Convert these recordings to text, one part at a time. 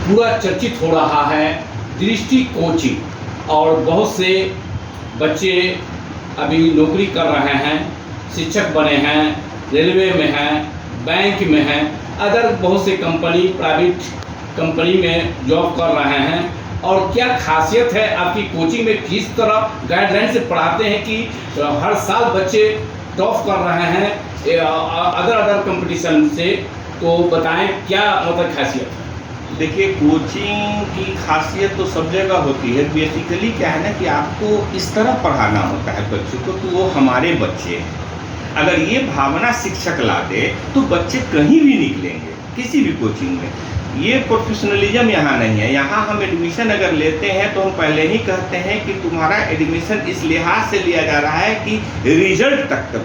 पूरा चर्चित हो रहा है दृष्टि कोचिंग, और बहुत से बच्चे अभी नौकरी कर रहे हैं, शिक्षक बने हैं, रेलवे में हैं, बैंक में हैं, अदर बहुत से कंपनी, प्राइवेट कंपनी में जॉब कर रहे हैं। और क्या खासियत है आपकी कोचिंग में, किस तरह गाइडलाइन से पढ़ाते हैं कि हर साल बच्चे टॉप कर रहे हैं अदर कंपटीशन से, तो बताएं क्या मतलब खासियत है? देखिए, कोचिंग की खासियत तो सब जगह होती है। बेसिकली क्या है ना कि आपको इस तरह पढ़ाना होता है बच्चों को कि वो हमारे बच्चे हैं। अगर ये भावना शिक्षक ला दे तो बच्चे कहीं भी निकलेंगे, किसी भी कोचिंग में। ये प्रोफेशनलिज्म यहाँ नहीं है। यहाँ हम एडमिशन अगर लेते हैं तो हम पहले ही कहते हैं कि तुम्हारा एडमिशन इस लिहाज से लिया जा रहा है कि रिजल्ट तक,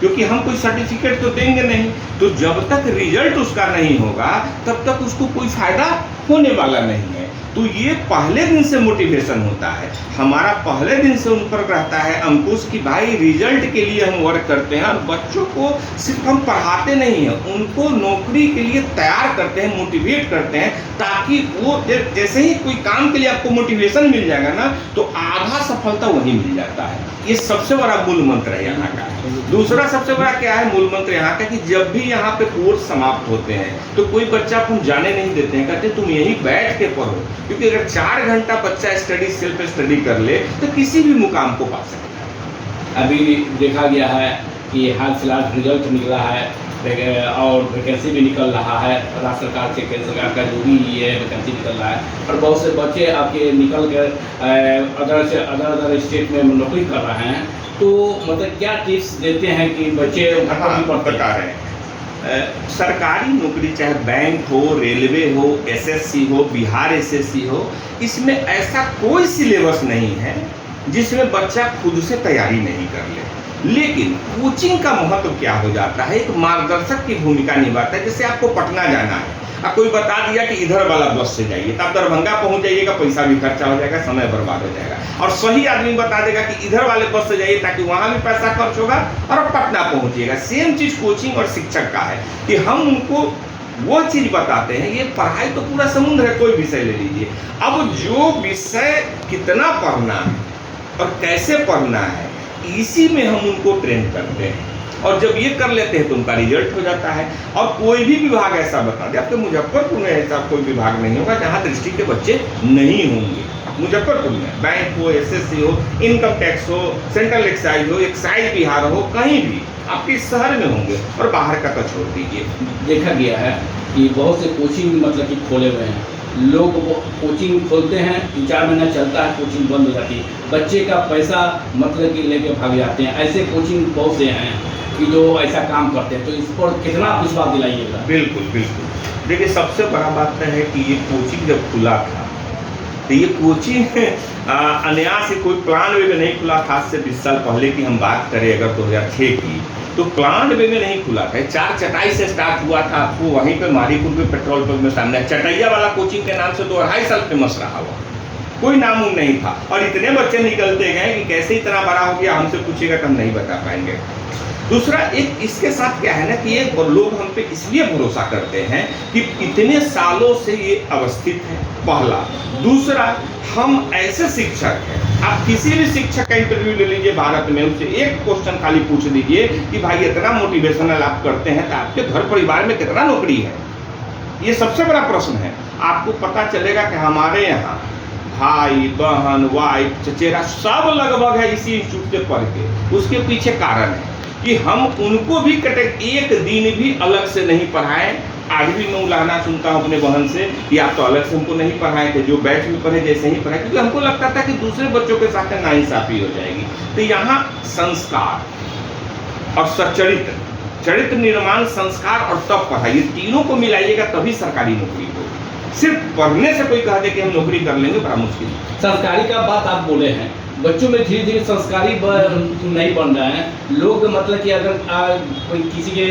क्योंकि हम कोई सर्टिफिकेट तो देंगे नहीं। तो जब तक रिजल्ट उसका नहीं होगा तब तक उसको कोई फायदा होने वाला नहीं है। तो ये पहले दिन से मोटिवेशन होता है हमारा, पहले दिन से उन पर रहता है अंकुश कि भाई रिजल्ट के लिए हम वर्क करते हैं। और बच्चों को सिर्फ हम पढ़ाते नहीं हैं, उनको नौकरी के लिए तैयार करते हैं, मोटिवेट करते हैं, ताकि वो जैसे ही कोई काम के लिए आपको मोटिवेशन मिल जाएगा ना तो आधा सफलता वहीं मिल जाता है। ये सबसे बड़ा मूल मंत्र है यहाँ का। दूसरा सबसे बड़ा क्या है मूल मंत्र यहाँ का कि जब भी यहाँ पे कोर्स समाप्त होते हैं तो कोई बच्चा को जाने नहीं देते हैं, कहते तुम यहीं बैठ के पढ़ो। क्योंकि अगर 4 घंटा बच्चा सेल्फ स्टडी कर ले तो किसी भी मुकाम को पा सकता है। अभी देखा गया है कि हाल फिलहाल रिजल्ट निकला है और वैकेंसी भी निकल रहा है, राज्य सरकार से केंद्र सरकार का जो भी ये वैकेंसी निकल रहा है, और बहुत से बच्चे आपके निकल कर अदर स्टेट में नौकरी कर रहे हैं। तो मतलब क्या टिप्स देते हैं कि बच्चे बता रहे हैं सरकारी नौकरी, चाहे बैंक हो, रेलवे हो, एसएससी हो, बिहार एसएससी हो, इसमें ऐसा कोई सिलेबस नहीं है जिसमें बच्चा खुद से तैयारी नहीं कर ले। लेकिन कोचिंग का महत्व क्या हो जाता है, एक मार्गदर्शक की भूमिका निभाता है। जैसे आपको पटना जाना है, अब कोई बता दिया कि इधर वाला बस से जाइए, तब दरभंगा पहुंच जाइएगा, पैसा भी खर्चा हो जाएगा, समय बर्बाद हो जाएगा। और सही आदमी बता देगा कि इधर वाले बस से जाइए, ताकि वहां भी पैसा खर्च होगा और पटना पहुंचिएगा। सेम चीज कोचिंग और शिक्षक का है कि हम उनको वो चीज बताते हैं। ये पढ़ाई तो पूरा समुद्र है, कोई विषय ले लीजिए। अब जो विषय कितना पढ़ना है और कैसे पढ़ना है, इसी में हम उनको ट्रेन करते हैं। और जब ये कर लेते हैं तो उनका रिजल्ट हो जाता है। और कोई भी विभाग ऐसा बता दे, आपके मुजफ्फरपुर में ऐसा कोई विभाग नहीं होगा जहाँ दृष्टि के बच्चे नहीं होंगे। मुजफ्फरपुर में बैंक हो, एसएससी हो, इनकम टैक्स हो, सेंट्रल एक्साइज हो, एक्साइज बिहार हो, कहीं भी आपके शहर में होंगे। और बाहर का तो छोड़ दीजिए। देखा गया है कि बहुत से कोचिंग मतलब कि खोले हुए हैं, लोग कोचिंग खोलते हैं, 3-4 महीना चलता है, कोचिंग बंद हो जाती है, बच्चे का पैसा मतलब कि लेके भाग जाते हैं। ऐसे कोचिंग बहुत से हैं कि जो ऐसा काम करते हैं, तो इस पर कितना विश्वास दिलाइएगा? बिल्कुल बिल्कुल। देखिए, सबसे बड़ा बात है कि ये कोचिंग जब खुला था तो ये कोचिंग अनायास से कोई प्लान वे में नहीं खुला था। आज से 20 साल पहले की हम बात करें अगर 2006 की, तो प्लान वे में नहीं खुला था। 4 चटाई से स्टार्ट हुआ था। आपको वहीं पे मारीपुर में पेट्रोल पंप में सामने चटैया वाला कोचिंग के नाम से 2-2.5 साल फेमस रहा हुआ, कोई नाम नहीं था। और इतने बच्चे निकलते गए कि कैसे इतना बड़ा हो गया, हमसे पूछेगा तो हम नहीं बता पाएंगे। दूसरा एक इसके साथ क्या है ना कि ये लोग हम पे इसलिए भरोसा करते हैं कि इतने सालों से ये अवस्थित है, पहला। दूसरा, हम ऐसे शिक्षक हैं, आप किसी भी शिक्षक का इंटरव्यू ले लीजिए भारत में, उससे एक क्वेश्चन खाली पूछ लीजिए कि भाई इतना मोटिवेशनल आप करते हैं तो आपके घर परिवार में कितना नौकरी है। ये सबसे बड़ा प्रश्न है। आपको पता चलेगा कि हमारे यहाँ भाई बहन वाइफ चचेरा सब लगभग है इसी इंस्टीट्यूट से पढ़ के। उसके पीछे कारण है कि हम उनको भी एक दिन भी अलग से नहीं पढ़ाएं। आज भी मैं उलाहना सुनता हूँ अपने बहन से कि आप तो अलग से हमको नहीं पढ़ाए थे, जो बैच में पढ़े जैसे ही पढ़ाए, क्योंकि हमको लगता था कि दूसरे बच्चों के साथ नाइंसाफी हो जाएगी। तो यहाँ संस्कार और सचरित्र, चरित्र निर्माण, संस्कार और तब पढ़ाई, ये तीनों को मिलाइएगा तभी सरकारी नौकरी होगी। सिर्फ पढ़ने से कोई कह दे कि हम नौकरी कर लेंगे, बड़ा मुश्किल है। संस्कारी का बात आप बोले हैं, बच्चों में धीरे धीरे संस्कारी नहीं बन रहे हैं लोग। मतलब कि अगर कोई किसी के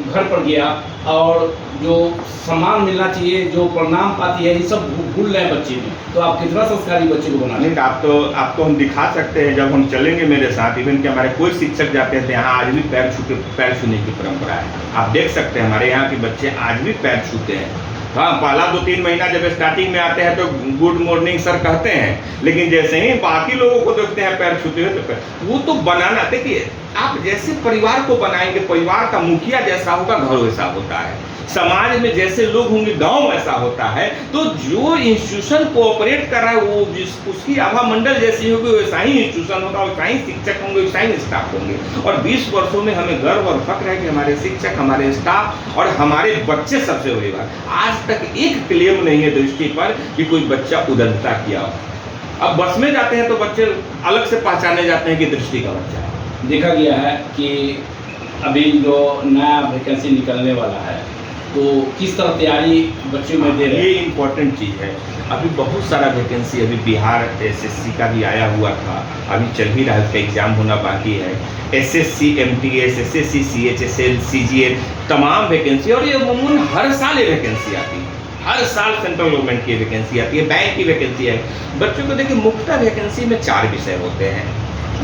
घर पर गया और जो सम्मान मिलना चाहिए, जो प्रणाम पाती है, ये सब भूल रहे हैं बच्चे में। तो आप कितना संस्कारी बच्चे को बना? नहीं, आपको हम दिखा सकते हैं जब हम चलेंगे मेरे साथ। इवन कि हमारे कोई शिक्षक जाते हैं तो यहाँ आज भी पैर छूने की परंपरा है। आप देख सकते हैं हमारे यहाँ के बच्चे आज भी पैर छूते हैं। हाँ, पहला 2-3 महीना जब स्टार्टिंग में आते हैं तो गुड मॉर्निंग सर कहते हैं, लेकिन जैसे ही बाकी लोगों को देखते हैं पैर छूते हुए, तो वो तो बनाना, देखिए आप जैसे परिवार को बनाएंगे, परिवार का मुखिया जैसा होगा घर वैसा होता है, समाज में जैसे लोग होंगे गांव ऐसा होता है। तो जो इंस्टीट्यूशन कोऑपरेट कर रहा है वो उसकी आभा मंडल जैसी होगी, वैसा ही इंस्टीट्यूशन होगा, वैसा ही शिक्षक होंगे, वैसा ही स्टाफ होंगे। और 20 वर्षों में हमें गर्व और फक्र है कि हमारे शिक्षक, हमारे स्टाफ और हमारे बच्चे सबसे बड़ी बात, आज तक एक क्लेम नहीं है दृष्टि पर कि कोई बच्चा उदंता किया हो। अब बस में जाते हैं तो बच्चे अलग से पहचाने जाते हैं कि दृष्टि का बच्चा है। देखा गया है कि अभी जो नया वैकेंसी निकलने वाला है तो किस तरह तैयारी बच्चों में दे रहे हैं? ये इम्पोर्टेंट चीज़ है। अभी बहुत सारा वैकेंसी, अभी बिहार एसएससी का भी आया हुआ था, अभी चल ही रहा है, उसका एग्जाम होना बाकी है। SSC, MTS, SSC, CHSL, CGL, तमाम वैकेंसी, और ये अमूमन हर साल ये वैकेंसी आती है, हर साल सेंट्रल गवर्नमेंट की वैकेंसी आती है, बैंक की वैकेंसी है। बच्चों को देखिए मुख्यतः वैकेंसी में 4 विषय होते हैं,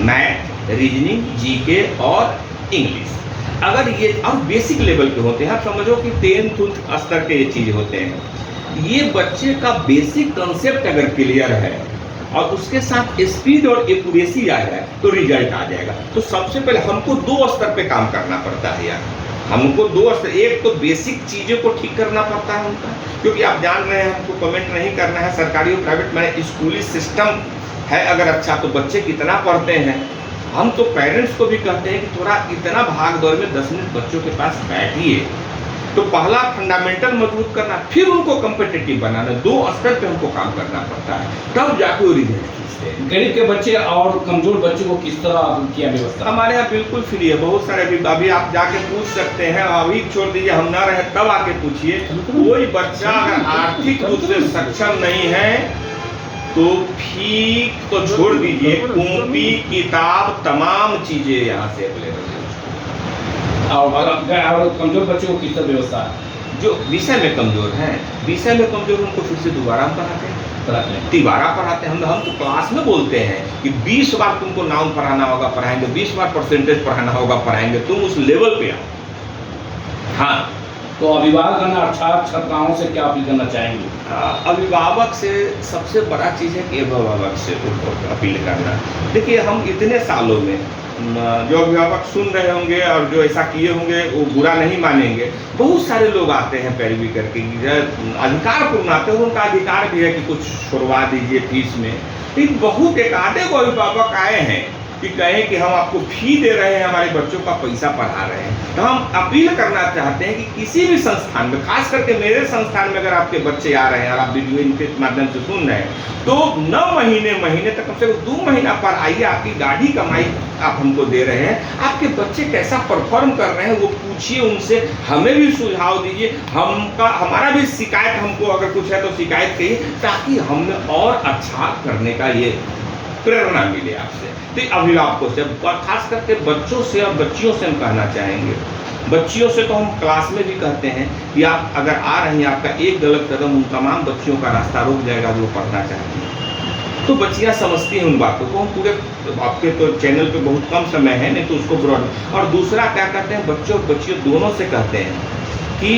मैथ, रीजनिंग, जीके और इंग्लिश। अगर ये और बेसिक लेवल के होते हैं, आप समझो कि 10th स्तर के ये चीज़ होते हैं। ये बच्चे का बेसिक कंसेप्ट अगर क्लियर है और उसके साथ स्पीड और एक्यूरेसी आ जाए तो रिजल्ट आ जाएगा। तो सबसे पहले हमको 2 स्तर पे काम करना पड़ता है यार, हमको 2 स्तर, एक तो बेसिक चीज़ों को ठीक करना पड़ता है उनका, क्योंकि आप जान रहे हैं हमको कमेंट नहीं करना है, सरकारी और प्राइवेट में स्कूली सिस्टम है अगर अच्छा तो बच्चे कितना पढ़ते हैं। हम तो पेरेंट्स को भी कहते हैं कि थोड़ा इतना भाग दौड़ में 10 मिनट बच्चों के पास बैठिए। तो पहला फंडामेंटल मजबूत करना, फिर उनको कम्पिटिटिव बनाना, 2 स्तर पे हमको काम करना पड़ता है, तब जाके वो रिजल्ट खींचते हैं। गरीब के बच्चे और कमजोर बच्चों को किस तरह किया व्यवस्था? हमारे यहाँ बिल्कुल फ्री है, बहुत सारे अभी आप जाके पूछ सकते हैं, अभी छोड़ दीजिए हम ना रहे तब आके पूछिए। कोई बच्चा अगर आर्थिक रूप से सक्षम नहीं है तो फी तो छोड़ दीजिए, कॉपी किताब तमाम चीजें यहाँ से अवेलेबल है। और कमजोर बच्चों को किस तरह व्यवस्था है? जो विषय में कमजोर हैं, विषय में कमजोर उनको फिर से दोबारा पढ़ाते हैं, तिबारा पढ़ाते हैं। हम तो क्लास में बोलते हैं कि 20 बार तुमको नाउन पढ़ाना होगा, पढ़ाएंगे, 20 बार परसेंटेज पढ़ाना होगा, पढ़ाएंगे, तुम उस लेवल पे आओ। हाँ, तो अभिभावक अर्थात छात्राओं से क्या अपील करना चाहेंगे? अभिभावक से सबसे बड़ा चीज़ है कि अभिभावक से अपील करना। देखिए हम इतने सालों में जो अभिभावक सुन रहे होंगे और जो ऐसा किए होंगे वो बुरा नहीं मानेंगे। बहुत सारे लोग आते हैं पैरवी करके, अधिकार पूर्ण आते हैं, उनका अधिकार भी है कि कुछ छुड़वा दीजिए फीस में। लेकिन बहुत एक आधे को अभिभावक आए हैं कि कहें कि हम आपको फी दे रहे हैं, हमारे बच्चों का पैसा पढ़ा रहे हैं। तो हम अपील करना चाहते हैं कि किसी भी संस्थान में, खास करके मेरे संस्थान में अगर आपके बच्चे आ रहे हैं और आप वीडियो इनके माध्यम से सुन रहे हैं तो 9 महीने तक, कम से कम 2 महीना पर आइए, आपकी गाढ़ी कमाई आप हमको दे रहे हैं, आपके बच्चे कैसा परफॉर्म कर रहे हैं वो पूछिए उनसे, हमें भी सुझाव दीजिए, हमारा भी शिकायत, हमको अगर कुछ है तो शिकायत कहिए, ताकि हमें और अच्छा करने का ये प्रेरणा मिले आपसे। तो अभिभावकों से और खास करके बच्चों से और बच्चियों से हम कहना चाहेंगे, बच्चियों से तो हम क्लास में भी कहते हैं कि आप अगर आ रही हैं, आपका एक गलत कदम उन तमाम बच्चियों का रास्ता रोक जाएगा जो पढ़ना चाहती हैं। तो बच्चियां समझती हैं उन बातों को। हम पूरे आपके तो चैनल पे बहुत कम समय है, नहीं तो उसको ब्रॉड। और दूसरा क्या कहते हैं, बच्चों बच्चियों दोनों से कहते हैं कि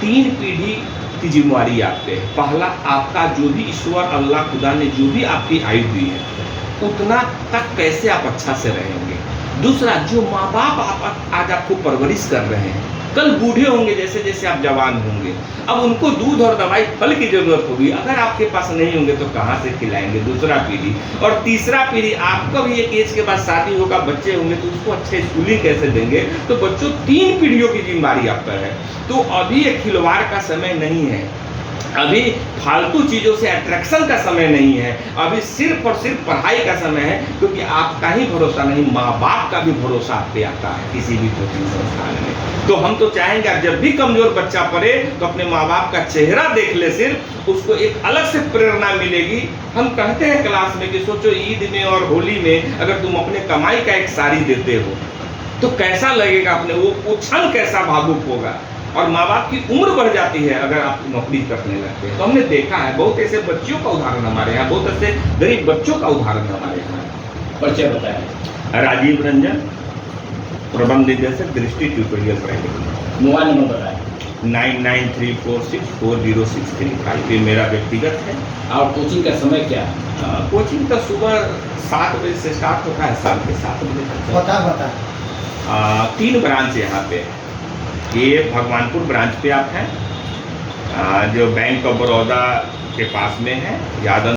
3 पीढ़ी की जिम्मेवारी आप पे है। पहला, आपका जो भी ईश्वर अल्लाह खुदा ने जो भी आपकी आयु दी है उतना तक कैसे आप अच्छा से रहेंगे। दूसरा, जो माँ बाप आप आज आपको परवरिश कर रहे हैं, कल बूढ़े होंगे जैसे जैसे आप जवान होंगे, अब उनको दूध और दवाई फल की जरूरत होगी, अगर आपके पास नहीं होंगे तो कहाँ से खिलाएंगे। दूसरा पीढ़ी। और तीसरा पीढ़ी, आपका भी एक एज के बाद शादी होगा, बच्चे होंगे तो उसको अच्छे स्कूलिंग कैसे देंगे। तो बच्चों 3 पीढ़ियों की जिम्मेदारी आप पर है। तो अभी एक खिलवाड़ का समय नहीं है, अभी फालतू चीज़ों से अट्रैक्शन का समय नहीं है, अभी सिर्फ और सिर्फ पढ़ाई का समय है। क्योंकि आपका ही भरोसा नहीं, माँ बाप का भी भरोसा आप पे आता है किसी भी कोचिंग संस्थान में। तो हम तो चाहेंगे जब भी कमजोर बच्चा पढ़े तो अपने माँ बाप का चेहरा देख ले, सिर्फ उसको एक अलग से प्रेरणा मिलेगी। हम कहते हैं क्लास में कि सोचो ईद में और होली में अगर तुम अपने कमाई का एक साड़ी देते हो तो कैसा लगेगा, अपने वो क्षण कैसा भावुक होगा। और माँ बाप की उम्र बढ़ जाती है अगर आप नौकरी करने लगते हैं। तो हमने देखा है बहुत ऐसे बच्चियों का उदाहरण हमारे यहाँ, बहुत ऐसे गरीब बच्चों का उदाहरण हमारे यहाँ। परिचय बताएं। राजीव रंजन, प्रबंध निदेशक, दृष्टि ट्यूटोरियल प्राइवेट। मोबाइल नंबर बताएं। 9934640635 ये मेरा व्यक्तिगत है। और कोचिंग का समय क्या है? कोचिंग का सुबह 7 बजे से स्टार्ट होता है, शाम के 7 बजे तक चलता है। 3 ब्रांच यहाँ पे है। ये भगवानपुर ब्रांच पे आप हैं, जो बैंक ऑफ बड़ौदा के पास में है, यादव